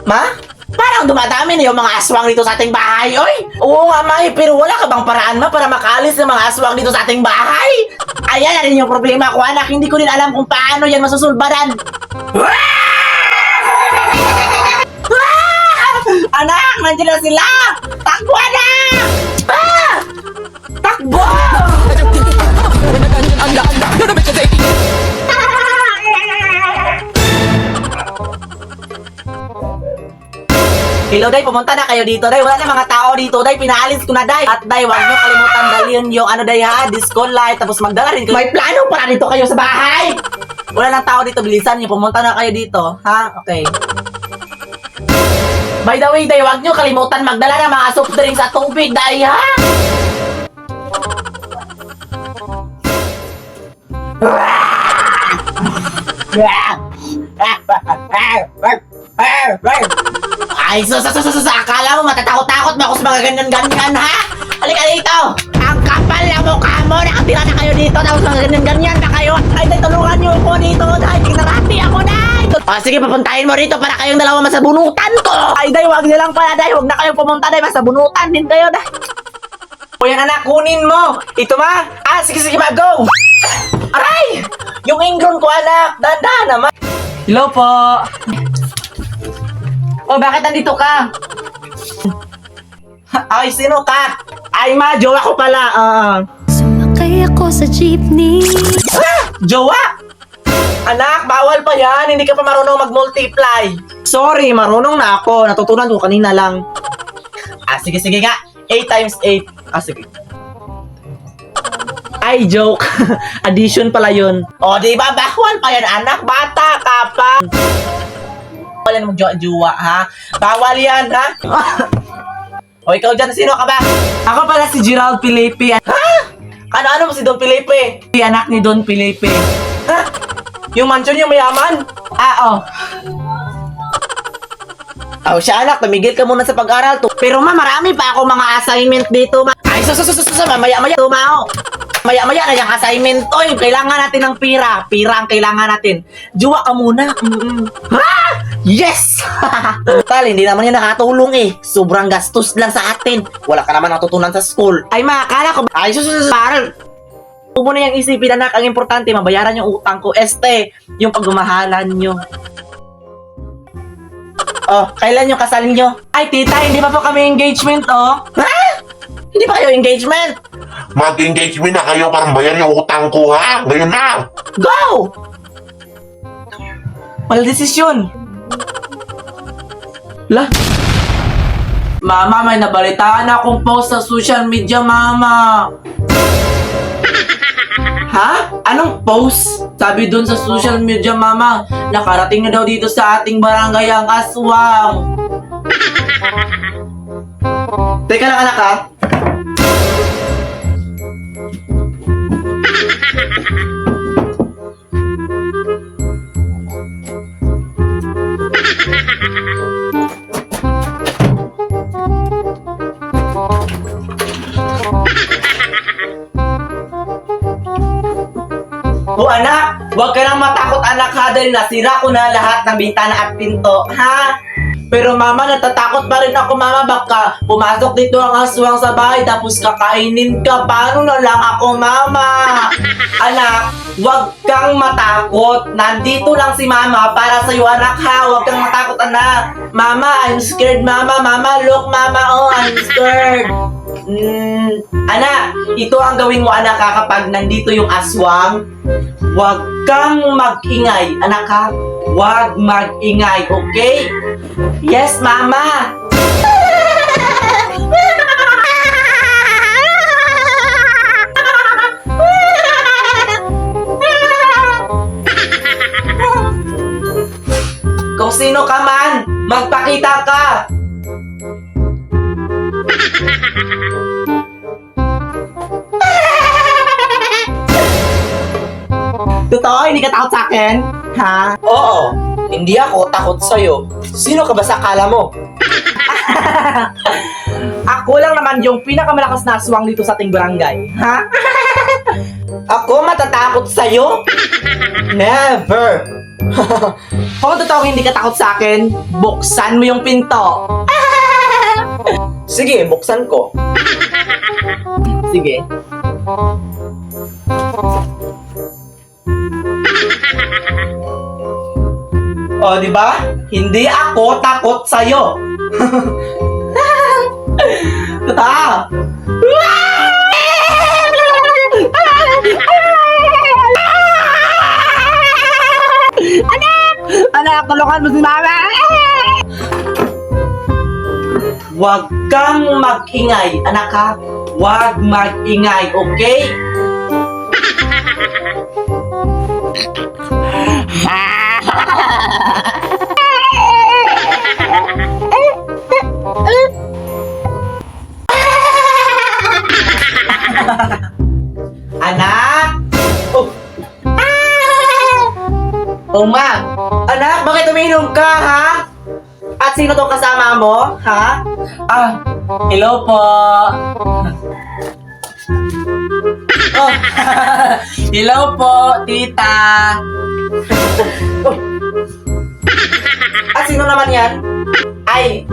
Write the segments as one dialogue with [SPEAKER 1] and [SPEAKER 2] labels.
[SPEAKER 1] Ma? Parang dumadami na yung mga aswang dito sa ating bahay, oy! Oo nga, May, pero wala ka bang paraan, Ma, para makaalis ng mga aswang dito sa ating bahay? Ayan na rin yung problema ko, anak. Hindi ko din alam kung paano yan masusulbaran. Anak, nandiyan na sila! Takbo, anak! Takbo! Hello, Day. Pumunta na kayo dito, Day. Wala na mga tao dito, Day. Pinaalis ko na, Day. At, Day, huwag nyo kalimutan dalhin yung ano, Day, ha? Disco light. Tapos magdala rin kayo. May plano para dito kayo sa bahay! Wala nang tao dito. Bilisan nyo. Pumunta na kayo dito. Ha? Okay. By the way, Day, huwag nyo kalimutan magdala ng mga soft drinks at tubig, Day, ha? Ay, akala mo matatakot-takot ba ako sa mga ganyan-ganyan, ha? Halika dito! Ang kapal na mukha mo! Nakatira na kayo dito, tapos mga ganyan-ganyan na kayo! Ay, Day, tulungan niyo ako dito, Day! Kinarati ako, Day! Sige, papuntahin mo rito para kayong dalawa masabunutan ko! Ay, Day, wag niyo lang pala, Day! Huwag na kayong pumunta, Day! Masabunutan din kayo, Day! O yan, anak, kunin mo! Ito, Ma! Sige, Ma, go! Aray! Yung ingron ko, anak! Dahan-dahan naman! Hello po! Oh, bakit nandito ka? Ay, sino ka? Ay, Ma, jowa ko pala.
[SPEAKER 2] Sumakay ako sa jeepney.
[SPEAKER 1] Jowa? Anak, bawal pa yan. Hindi ka pa marunong mag-multiply. Sorry, marunong na ako. Natutunan ko kanina lang. Sige nga. 8 times 8. Sige. Ay, joke. Addition pala yun. O, di ba? Bawal pa yan, anak. Bata ka pa. Bawal yan mag-jowa, ha? Bawal yan, ha? O, ikaw dyan, sino ka ba? Ako pala si Gerald Felipe. Ha? Ano mo si Don Felipe? Si anak ni Don Felipe. Ha? Yung mansion yung mayaman? Siya, anak, tumigil ka muna sa pag-aral to. Pero Ma, marami pa ako mga assignment dito, Ma. Ay, maya-maya, tumao. Maya-maya na yung assignment. Oy, kailangan natin ng pira. Pira ang kailangan natin. Jowa ka muna. Ha? Yes! Tal, hindi naman yan nakatulong eh. Sobrang gastos lang sa atin. Wala ka naman natutunan sa school. Ay, Ma, akala ko. Ay, paral. Huwag mo na yung isipin, anak. Ang importante, mabayaran yung utang ko. Yung pagmamahalan nyo. Kailan yung kasal nyo? Ay, tita, hindi pa po kami engagement, Ha? Hindi pa kayo engagement?
[SPEAKER 3] Mag-engagement na kayo para bayan yung utang ko, ha? Ngayon na!
[SPEAKER 1] Go! Wala desisyon. Mama, may nabalitaan akong post sa social media, Mama. Ha? Anong post? Sabi dun sa social media, Mama, nakarating na daw dito sa ating barangay ang aswang. Teka lang, anak, ha? Anak, huwag ka nang matakot, anak, ha, dahil nasira ko na lahat ng bintana at pinto, ha? Pero Mama, natatakot pa rin ako, Mama, baka pumasok dito ang aswang sa bahay tapos kakainin ka. Paano na lang ako, Mama? Anak, huwag kang matakot. Nandito lang si Mama para sa'yo, anak, ha? Huwag kang matakot, anak. Mama, I'm scared, Mama. Mama, look, Mama, I'm scared. Anak, ito ang gawin mo, anak, ha, kapag nandito yung aswang. Huwag kang mag-ingay, anak, ha? Huwag mag-ingay, okay? Yes, Mama! Kung sino ka man, magpakita ka! Totoo, hindi ka takot sa akin? Ha? Oo, hindi ako takot sa'yo. Sino ka ba sa akala mo? Ako lang naman yung pinakamalakas na aswang dito sa ating barangay. Ha? Ako matatakot sa'yo? Never! Kung totoo hindi ka takot sa akin, buksan mo yung pinto. Sige, buksan ko. Sige. O, di ba? Hindi ako takot sa'yo. Totoo. Anak, tulungan mo si mama! Huwag kang mag-ingay, anak ha? Huwag mag-ingay, okay? Anak! Oh, ma! Anak, bakit umiinom ka, ha? At sino tong kasama mo, ha? Hello po! Oh, hello po, tita! At sino naman yan? Ay,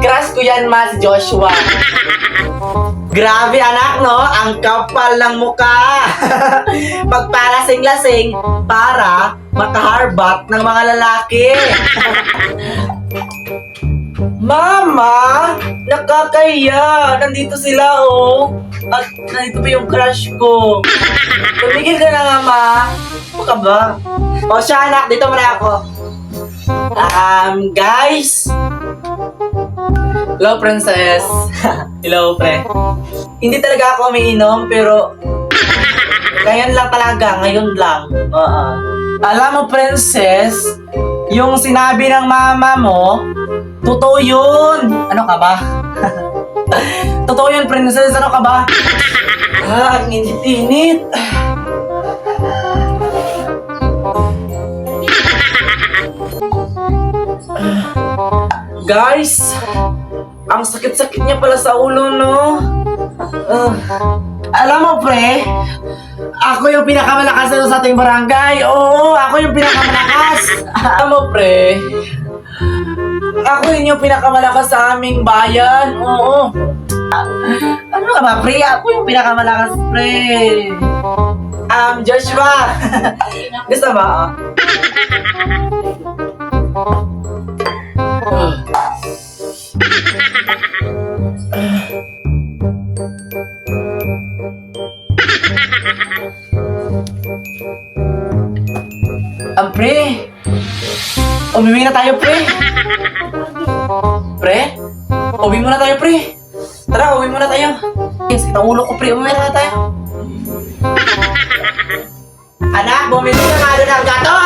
[SPEAKER 1] crush ko yan, ma, si Joshua. Grabe anak, no? Ang kapal ng mukha. Pagpalasing-lasing para makaharbat ng mga lalaki. Mama! Nakakaya! Nandito sila, oh. At nandito pa yung crush ko. Tumigil ka na nga, ma. Ano ka ba? O siya, anak. Dito muna ako. Guys. Hello, princess. Hello, pre. Hindi talaga ako umiinom, pero ngayon lang talaga, ngayon lang. Alam mo, princess, yung sinabi ng mama mo, totoo yun. Ano ka ba? Totoo yun, princess. Ano ka ba? Ang init-init. Guys, ang sakit-sakit niya pala sa ulo, no? Alam mo, pre, ako yung pinakamalakas dito sa ating barangay. Oo, ako yung pinakamalakas. Alam mo, pre, ako yun yung pinakamalakas sa aming bayan. Oo. Ano ka ba, pre? Ako yung pinakamalakas, pre. Joshua. Gusto mo? Pre, umiwi na tayo, pre. Pre? Uwi muna tayo, pre. Tara, uwi muna tayo. Yes, itang ulo ko, pre. Uwi na tayo. Anak, bumili ka nga doon ng gato.